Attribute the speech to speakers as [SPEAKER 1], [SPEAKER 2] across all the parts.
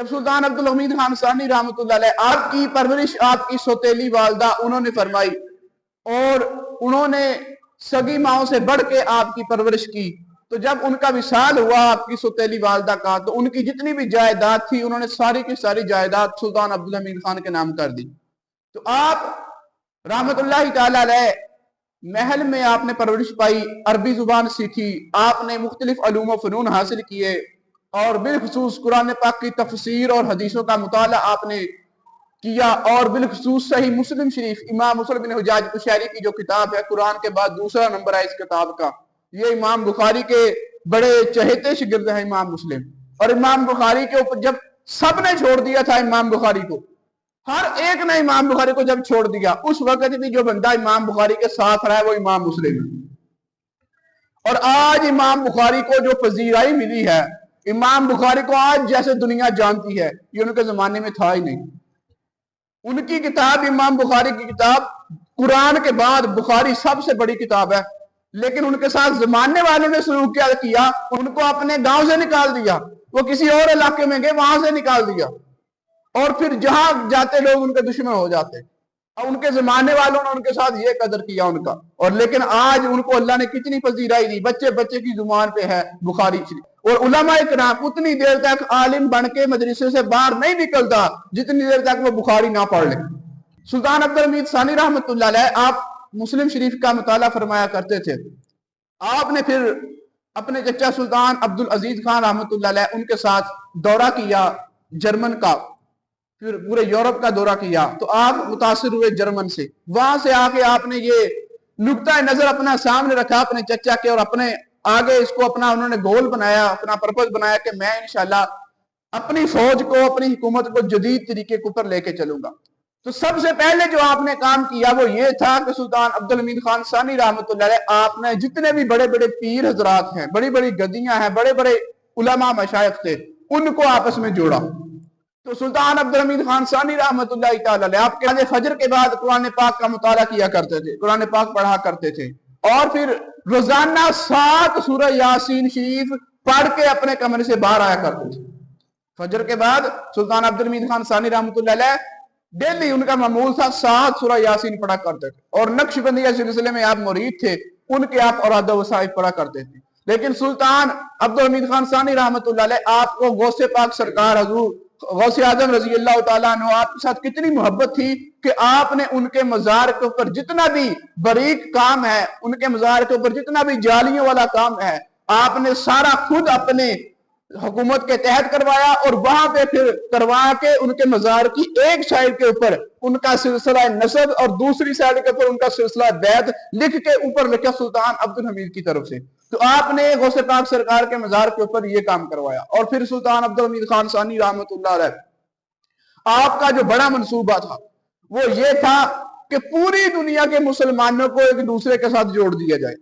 [SPEAKER 1] جب سلطان عبدالحمید خان ثانی رحمۃ اللہ علیہ آپ کی پرورش آپ کی سوتیلی والدہ انہوں نے فرمائی اور انہوں نے سگی ماؤں سے بڑھ کے آپ کی پرورش کی، تو جب ان کا وصال ہوا آپ کی سوتیلی والدہ کا تو ان کی جتنی بھی جائیداد تھی انہوں نے ساری کی ساری جائیداد سلطان عبدالحمید خان کے نام کر دی۔ تو آپ رحمت اللہ تعالی علیہ محل میں آپ نے پرورش پائی، عربی زبان سیکھی، آپ نے مختلف علوم و فنون حاصل کیے اور بالخصوص قرآن پاک کی تفسیر اور حدیثوں کا مطالعہ آپ نے کیا، اور بالخصوص صحیح مسلم شریف امام مسلم بن حجاج قشیری کی جو کتاب ہے، قرآن کے بعد دوسرا نمبر ہے اس کتاب کا، یہ امام بخاری کے بڑے چہیتے شاگرد ہیں امام مسلم، اور امام بخاری کے اوپر جب سب نے چھوڑ دیا تھا امام بخاری کو، ہر ایک نے امام بخاری کو جب چھوڑ دیا، اس وقت بھی جو بندہ امام بخاری کے ساتھ رہا ہے وہ امام مسلم ہے۔ اور آج امام بخاری کو جو پذیرائی ملی ہے، امام بخاری کو آج جیسے دنیا جانتی ہے، یہ ان کے زمانے میں تھا ہی نہیں۔ ان کی کتاب امام بخاری کی کتاب قرآن کے بعد بخاری سب سے بڑی کتاب ہے، لیکن ان کے ساتھ زمانے والوں نے سلوک کیا، ان کو اپنے گاؤں سے نکال دیا، وہ کسی اور علاقے میں گئے وہاں سے نکال دیا، اور پھر جہاں جاتے لوگ ان کے دشمن ہو جاتے۔ اور ان کے زمانے والوں نے ان کے ساتھ یہ قدر کیا ان کا، اور لیکن آج ان کو اللہ نے کتنی پذیرائی دی، بچے بچے کی زبان پہ ہے بخاری شریف۔ اور علماء کرام اتنی دیر تک عالم بن کے مدرسے سے باہر نہیں نکلتا جتنی دیر تک وہ بخاری نہ پڑھ لے۔ سلطان عبدالحمید ثانی رحمۃ اللہ علیہ آپ مسلم شریف کا مطالعہ فرمایا کرتے تھے، آپ نے پھر اپنے چچا سلطان عبدالعزیز خان رحمۃ اللہ علیہ ان کے ساتھ دورہ کیا جرمن کا، پھر پورے یورپ کا دورہ کیا، تو آپ متاثر ہوئے جرمن سے، وہاں سے آ کے آپ نے یہ نقطہ نظر اپنا سامنے رکھا اپنے چچا کے، اور اپنے آگے اس کو اپنا انہوں نے گول بنایا، اپنا پرپس بنایا کہ میں انشاءاللہ اپنی فوج کو اپنی حکومت کو جدید طریقے کے اوپر لے کے چلوں گا۔ تو سب سے پہلے جو آپ نے کام کیا وہ یہ تھا کہ سلطان عبدالحمید خان ثانی رحمۃ اللہ علیہ آپ نے جتنے بھی بڑے بڑے پیر حضرات ہیں، بڑی بڑی گدیاں ہیں، بڑے بڑے علماء مشائخ تھے، ان کو آپس میں جوڑا۔ تو سلطان عبدالحمید خان ثانی رحمۃ اللہ تعالی علیہ آپ کے فجر کے بعد قرآن پاک کا مطالعہ کیا کرتے تھے، قرآن پاک پڑھا کرتے تھے، اور پھر روزانہ 7 سورہ یاسین شریف پڑھ کے اپنے کمرے سے باہر آیا کرتے تھے۔ فجر کے بعد سلطان عبدالحمید خان ثانی رحمۃ اللہ علیہ ڈیلی ان کا معمول تھا 7 سورہ یاسین پڑھا کرتے تھے، اور نقش بندیہ سلسلے میں آپ مرید تھے، ان کے آپ اوراد و وصائف پڑھا کرتے تھے۔ لیکن سلطان عبدالحمید خان ثانی رحمۃ اللہ علیہ آپ کو غوث پاک سرکار حضور غوث اعظم رضی اللہ تعالیٰ عنہ آپ کے ساتھ کتنی محبت تھی کہ آپ نے ان کے مزار کے اوپر جتنا بھی باریک کام ہے، ان کے مزار کے اوپر جتنا بھی جالیوں والا کام ہے، آپ نے سارا خود اپنے حکومت کے تحت کروایا، اور وہاں پہ پھر کروا کے ان کے مزار کی ایک سائڈ کے اوپر ان کا سلسلہ نسب اور دوسری سائڈ کے اوپر ان کا سلسلہ بیعت لکھ کے اوپر لکھا سلطان عبدالحمید کی طرف سے۔ تو آپ نے غوث پاک سرکار کے مزار کے اوپر یہ کام کروایا، اور پھر سلطان عبدالحمید خان ثانی رحمۃ اللہ علیہ آپ کا جو بڑا منصوبہ تھا وہ یہ تھا کہ پوری دنیا کے مسلمانوں کو ایک دوسرے کے ساتھ جوڑ دیا جائے،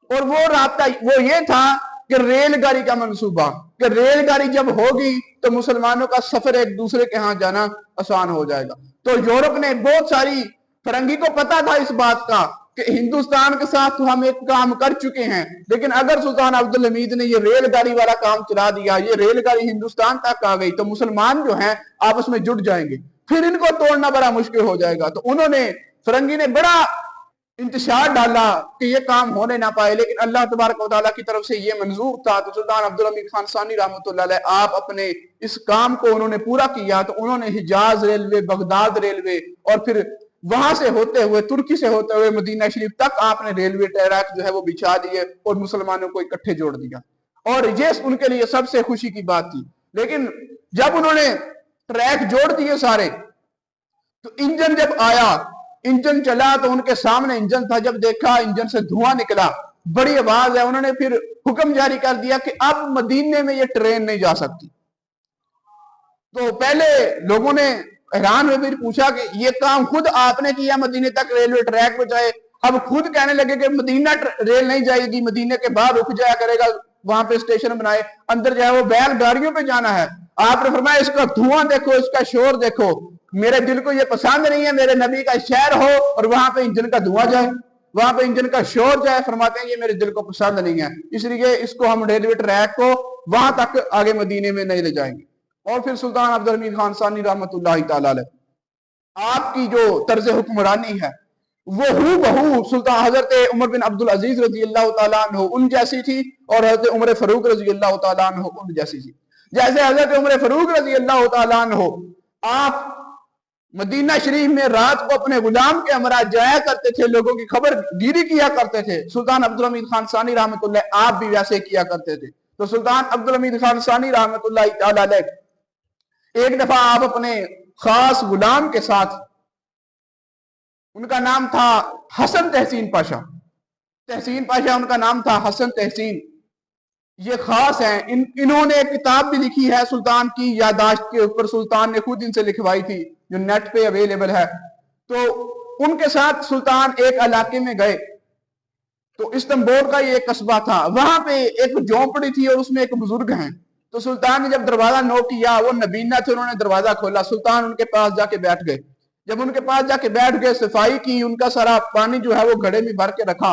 [SPEAKER 1] اور وہ رابطہ وہ یہ تھا کہ ریل گاڑی کا منصوبہ، کہ ریل گاڑی جب ہوگی تو مسلمانوں کا سفر ایک دوسرے کے ہاں جانا آسان ہو جائے گا۔ تو یورپ نے بہت ساری فرنگی کو پتا تھا اس بات کا کہ ہندوستان کے ساتھ تو ہم ایک کام کر چکے ہیں، لیکن اگر سلطان عبدالحمید نے یہ ریل گاڑی والا کام چلا دیا، یہ ریل گاڑی ہندوستان تک آ گئی، تو مسلمان جو ہیں آپس میں جڑ جائیں گے، پھر ان کو توڑنا بڑا مشکل ہو جائے گا۔ تو انہوں نے فرنگی نے بڑا انتشار ڈالا کہ یہ کام ہونے نہ پائے، لیکن اللہ تبارک و تعالیٰ کی طرف سے یہ منظور تھا۔ تو سلطان عبدالحمید خان ثانی رحمۃ اللہ علیہ آپ اپنے اس کام کو انہوں نے پورا کیا، تو انہوں نے حجاز ریلوے، بغداد ریلوے، اور پھر وہاں سے ہوتے ہوئے ترکی سے ہوتے ہوئے مدینہ شریف تک آپ نے ریلوے ٹریک جو ہے وہ بچھا دیے اور مسلمانوں کو اکٹھے جوڑ دیا، اور یہ ان کے لیے سب سے خوشی کی بات تھی۔ لیکن جب انہوں نے ٹریک جوڑ دیے سارے، تو انجن جب آیا، انجن چلا تو ان کے سامنے انجن تھا، جب دیکھا انجن سے دھواں نکلا، بڑی آواز ہے، انہوں نے پھر حکم جاری کر دیا کہ اب مدینے میں یہ ٹرین نہیں جا سکتی۔ تو پہلے لوگوں نے حیران ہوئے، پھر پوچھا کہ یہ کام خود آپ نے کیا مدینے تک ریلوے ٹریک بچائے، اب خود کہنے لگے کہ مدینہ ریل نہیں جائے گی، مدینے کے باہر رک جایا کرے گا، وہاں پہ اسٹیشن بنائے، اندر جائے، وہ بیل گاڑیوں پہ جانا ہے۔ آپ نے فرمایا اس کا دھواں دیکھو، اس کا شور دیکھو، میرے دل کو یہ پسند نہیں ہے، میرے نبی کا شہر ہو اور وہاں پہ انجن کا دھواں جائے، وہاں پہ انجن کا شور جائے، فرماتے ہیں یہ میرے دل کو پسند نہیں ہے، اس لیے اس کو ہم ریلوے ٹریک کو وہاں تک آگے مدینے میں نہیں لے جائیں گے۔ اور پھر سلطان عبد الحمید خان ثانی رحمۃ اللہ تعالی علیہ، آپ کی جو طرز حکمرانی ہے وہ ہو بہو سلطان حضرت عمر بن عبد العزیز رضی اللہ تعالیٰ عنہ ان جیسی تھی، اور حضرت عمر فاروق رضی اللہ تعالیٰ عنہ ان جیسی تھی۔ جیسے حضرت عمر فاروق رضی اللہ تعالیٰ عنہ آپ مدینہ شریف میں رات کو اپنے غلام کے ہمراہ جایا کرتے تھے، لوگوں کی خبر گیری کیا کرتے تھے، سلطان عبد الحمید خان ثانی رحمۃ اللہ آپ بھی ویسے کیا کرتے تھے۔ تو سلطان عبد الحمید خان ثانی رحمۃ اللہ تعالی علیہ ایک دفعہ آپ اپنے خاص غلام کے ساتھ، ان کا نام تھا حسن تحسین پاشا، تحسین پاشا ان کا نام تھا، حسن تحسین یہ خاص ہیں، انہوں نے ایک کتاب بھی لکھی ہے سلطان کی یادداشت کے اوپر، سلطان نے خود ان سے لکھوائی تھی جو نیٹ پہ اویلیبل ہے۔ تو ان کے ساتھ سلطان ایک علاقے میں گئے، تو استنبول کا یہ ایک قصبہ تھا، وہاں پہ ایک جھونپڑی تھی اور اس میں ایک بزرگ ہیں۔ تو سلطان نے جب دروازہ نوک کیا، وہ نبینا تھے، انہوں نے دروازہ کھولا، سلطان ان کے پاس جا کے بیٹھ گئے۔ جب ان کے پاس جا کے بیٹھ گئے، صفائی کی، ان کا سارا پانی جو ہے وہ گھڑے میں بھر کے رکھا،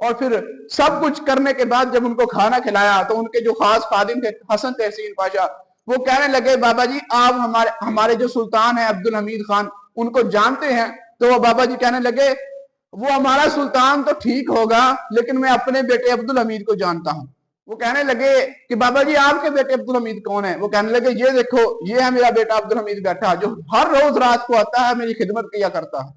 [SPEAKER 1] اور پھر سب کچھ کرنے کے بعد جب ان کو کھانا کھلایا تو ان کے جو خاص خادم تھے حسن تحسین پاشا، وہ کہنے لگے بابا جی آپ ہمارے جو سلطان ہیں عبد الحمید خان ان کو جانتے ہیں؟ تو وہ بابا جی کہنے لگے وہ ہمارا سلطان تو ٹھیک ہوگا لیکن میں اپنے بیٹے عبد الحمید کو جانتا ہوں۔ وہ کہنے لگے کہ بابا جی آپ کے بیٹے عبد الحمید کون ہیں؟ وہ کہنے لگے یہ دیکھو یہ ہے میرا بیٹا عبد الحمید بیٹھا جو ہر روز رات کو آتا ہے میری خدمت کیا کرتا ہے۔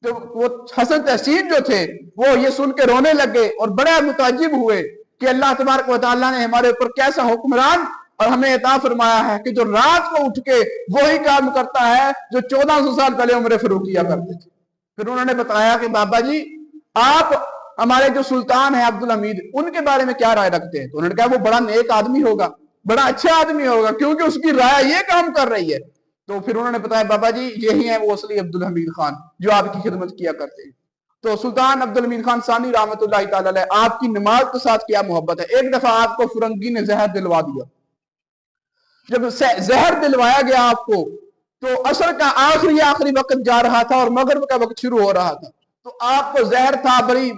[SPEAKER 1] تو وہ حسن تحسین جو تھے وہ یہ سن کے رونے لگے اور بڑے متعجب ہوئے کہ اللہ تبارک و تعالیٰ نے ہمارے اوپر کیسا حکمران اور ہمیں عطا فرمایا ہے کہ جو رات کو اٹھ کے وہی کام کرتا ہے جو 1400 سال پہلے عمر فاروق کیا کرتے تھے۔ پھر انہوں نے بتایا کہ بابا جی آپ ہمارے جو سلطان ہیں عبد الحمید ان کے بارے میں کیا رائے رکھتے ہیں؟ تو انہوں نے کہا وہ بڑا نیک آدمی ہوگا، بڑا اچھا آدمی ہوگا کیونکہ اس کی رائے یہ کام کر رہی ہے۔ تو پھر انہوں نے بتایا بابا جی یہی ہیں وہ اصلی عبد الحمید خان جو آپ کی خدمت کیا کرتے ہیں۔ تو سلطان عبد الحمید خان ثانی رحمۃ اللہ تعالی علیہ آپ کی نماز کے ساتھ کیا محبت ہے۔ ایک دفعہ آپ کو فرنگی نے زہر دلوا دیا، جب زہر دلوایا گیا آپ کو تو عصر کا آخری وقت جا رہا تھا اور مغرب کا وقت شروع ہو رہا تھا، تو آپ کو زہر تھا بڑی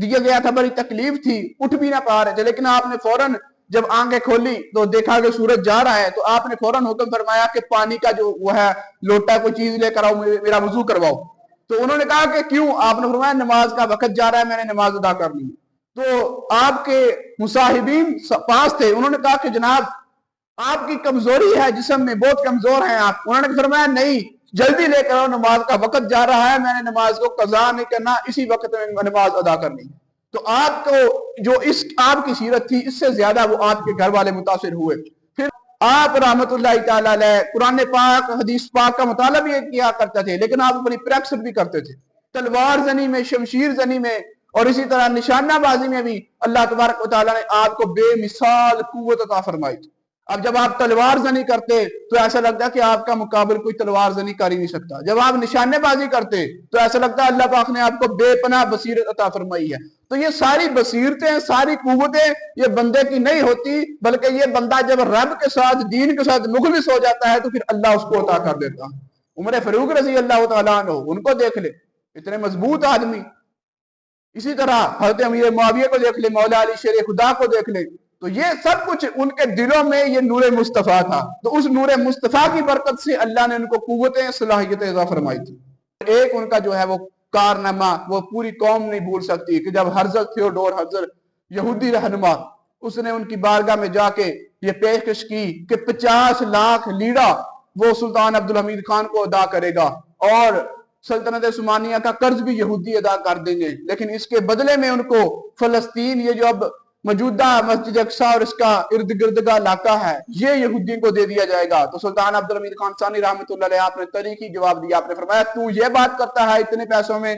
[SPEAKER 1] دیا گیا تھا، بڑی تکلیف تھی، اٹھ بھی نہ پا رہے تھے، لیکن آپ نے فوراً جب آنکھیں کھولی تو دیکھا کہ سورج جا رہا ہے، تو آپ نے فوراً حکم فرمایا کہ پانی کا جو وہ ہے لوٹا کوئی چیز لے کر آؤ میرا وضو کرواؤ۔ تو انہوں نے کہا کہ کیوں؟ آپ نے فرمایا نماز کا وقت جا رہا ہے میں نے نماز ادا کرنی ہے۔ تو آپ کے مصاحبین پاس تھے، انہوں نے کہا کہ جناب آپ کی کمزوری ہے جسم میں، بہت کمزور ہیں آپ۔ انہوں نے فرمایا نہیں جلدی لے کر آؤ نماز کا وقت جا رہا ہے، میں نے نماز کو قضا نہیں کرنا، اسی وقت میں نماز ادا کرنی ہے۔ تو آپ کو جو آپ کی سیرت تھی اس سے زیادہ وہ آپ کے گھر والے متاثر ہوئے۔ پھر آپ رحمت اللہ تعالی علیہ قرآن پاک حدیث پاک کا مطالعہ بھی کیا کرتے تھے، لیکن آپ اپنی پریکٹس بھی کرتے تھے، تلوار زنی میں، شمشیر زنی میں اور اسی طرح نشانہ بازی میں بھی اللہ تبارک و تعالیٰ نے آپ کو بے مثال قوت عطا فرمائی تھی۔ اب جب آپ تلوار زنی کرتے تو ایسا لگتا کہ آپ کا مقابل کوئی تلوار زنی کر ہی نہیں سکتا، جب آپ نشانے بازی کرتے تو ایسا لگتا اللہ پاک نے آپ کو بے پناہ بصیرت عطا فرمائی ہے۔ تو یہ ساری بصیرتیں، ساری قوتیں یہ بندے کی نہیں ہوتی، بلکہ یہ بندہ جب رب کے ساتھ، دین کے ساتھ مخلص ہو جاتا ہے تو پھر اللہ اس کو عطا کر دیتا۔ عمر فاروق رضی اللہ تعالیٰ عنہ ان کو دیکھ لے، اتنے مضبوط آدمی۔ اسی طرح حضرت امیر معاویہ کو دیکھ لے، مولا علی شیر خدا کو دیکھ لے، تو یہ سب کچھ ان کے دلوں میں یہ نور مصطفیٰ تھا۔ تو اس نور مصطفیٰ کی برکت سے اللہ نے ان کو قوتیں، صلاحیتیں عطا فرمائی تھی۔ ایک ان کا جو ہے وہ کارنامہ وہ پوری قوم نہیں بھول سکتی کہ جب ہرزل تھیوڈور ہرزل یہودی رہنما اس نے ان کی بارگاہ میں جا کے یہ پیشکش کی کہ 50 لاکھ لیرہ وہ سلطان عبد الحمید خان کو ادا کرے گا اور سلطنت عثمانیہ کا قرض بھی یہودی ادا کر دیں گے، لیکن اس کے بدلے میں ان کو فلسطین، یہ جو اب موجودہ مسجد اقصی اور اس کا ارد گرد کا علاقہ ہے، یہ یہودیوں کو دے دیا جائے گا۔ تو سلطان عبد الحمید خان ثانی رحمۃ اللہ علیہ آپ نے تاریخی جواب دیا، آپ نے فرمایا تو یہ بات کرتا ہے اتنے پیسوں میں،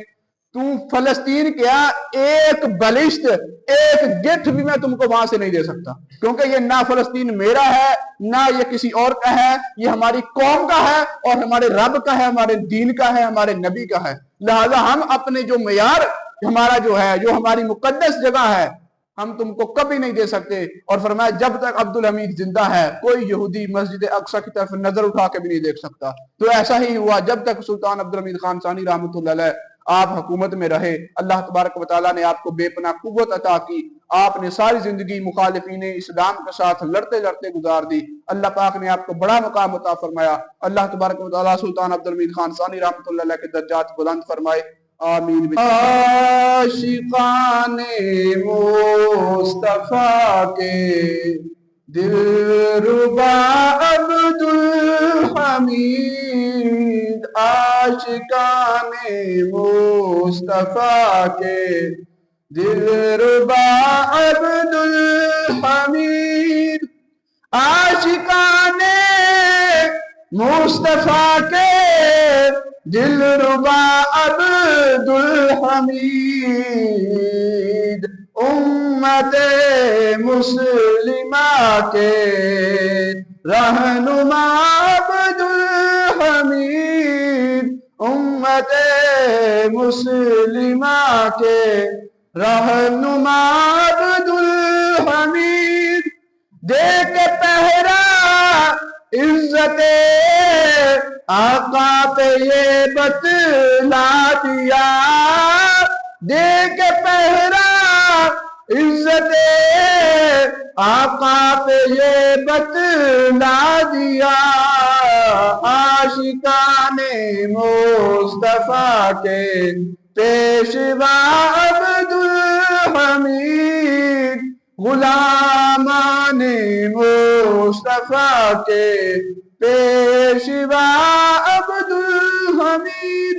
[SPEAKER 1] تو فلسطین کیا ایک بلشت، ایک گٹھ بھی میں تم کو وہاں سے نہیں دے سکتا، کیونکہ یہ نہ فلسطین میرا ہے نہ یہ کسی اور کا ہے، یہ ہماری قوم کا ہے اور ہمارے رب کا ہے، ہمارے دین کا ہے، ہمارے نبی کا ہے۔ لہذا ہم اپنے جو معیار ہمارا جو ہے، جو ہماری مقدس جگہ ہے، ہم تم کو کبھی نہیں دے سکتے۔ اور فرمایا جب تک عبد الحمید زندہ ہے کوئی یہودی مسجد اقصی کی طرف نظر اٹھا کے بھی نہیں دیکھ سکتا۔ تو ایسا ہی ہوا جب تک سلطان عبد الحمید خان ثانی رحمۃ اللہ علیہ آپ حکومت میں رہے، اللہ تبارک و تعالیٰ نے آپ کو بے پناہ قوت عطا کی، آپ نے ساری زندگی مخالفین اسلام کے ساتھ لڑتے لڑتے گزار دی، اللہ پاک نے آپ کو بڑا مقام عطا فرمایا، اللہ تبارک و تعالیٰ سلطان عبدالحمید خان ثانی رحمۃ اللہ علیہ کے درجات بلند فرمائے، آمین۔ عاشقان مصطفیٰ کے دلربا عبدالحمید، عاشقان مصطفیٰ کے دلربا عبدالحمید، عاشقان مصطفیٰ کے دلربا عبدالحمید، امت مسلمہ کے رہنما عبدالحمید، امت مسلمہ کے رہنما عبدالحمید، دے کے پہرا عزت آقا پہ یہ بتلا دیا، دے کے پہرا عزت آقا پہ یہ بتلا دیا، عاشقان مصطفیٰ کے پیشوا عبدالحمید، غلامان مصطفیٰ کے پیشوا عبدالحمید۔